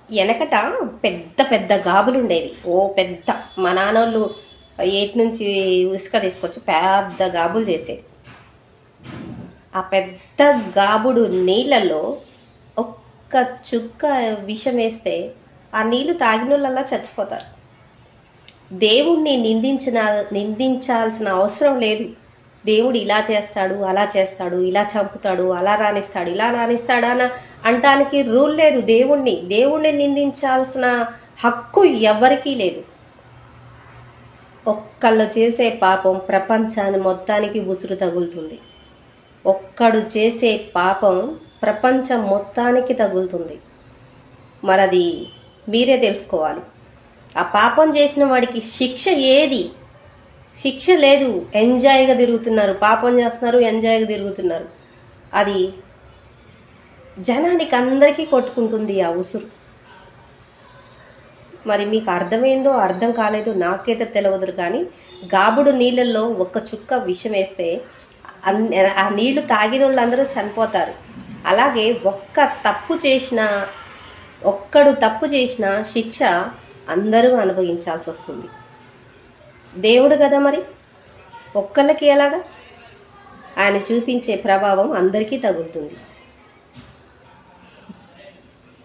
వెనకట పెద్ద పెద్ద గాబులు ఉండేవి. ఓ పెద్ద మా నాన్నోళ్ళు ఏటి నుంచి ఇసుక తీసుకొచ్చి పెద్ద గాబులు చేసేది. ఆ పెద్ద గాబుడు నీళ్ళల్లో ఒక్క చుక్క విషం వేస్తే ఆ నీళ్లు తాగినోళ్ళల్లా చచ్చిపోతారు. దేవుణ్ణి నిందించాల్సిన అవసరం లేదు. దేవుడు ఇలా చేస్తాడు, అలా చేస్తాడు, ఇలా చంపుతాడు, అలా రాణిస్తాడు, ఇలా రాణిస్తాడు అని అంటానికి రూల్ లేదు. దేవుణ్ణి నిందించాల్సిన హక్కు ఎవరికీ లేదు. ఒక్కళ్ళు చేసే పాపం ప్రపంచాన్ని మొత్తానికి ఉసురు తగులుతుంది. ఒక్కడు చేసే పాపం ప్రపంచం మొత్తానికి తగులుతుంది. మరది మీరే తెలుసుకోవాలి. ఆ పాపం చేసిన వాడికి శిక్ష ఏది? శిక్ష లేదు. ఎంజాయ్గా తిరుగుతున్నారు, పాపం చేస్తున్నారు, ఎంజాయ్గా తిరుగుతున్నారు. అది జనానికి అందరికీ కొట్టుకుంటుంది ఆ ఉసురు. మరి మీకు అర్థమైందో అర్థం కాలేదో నాకైతే తెలియదు, కానీ గాబుడు నీళ్ళల్లో ఒక్క చుక్క విషం వేస్తే ఆ నీళ్లు తాగిన వాళ్ళందరూ చనిపోతారు. అలాగే ఒక్కడు తప్పు చేసిన శిక్ష అందరూ అనుభవించాల్సి వస్తుంది. దేవుడు కదా, మరి ఒక్కళ్ళకి ఎలాగా? ఆయన చూపించే ప్రభావం అందరికీ తగులుతుంది.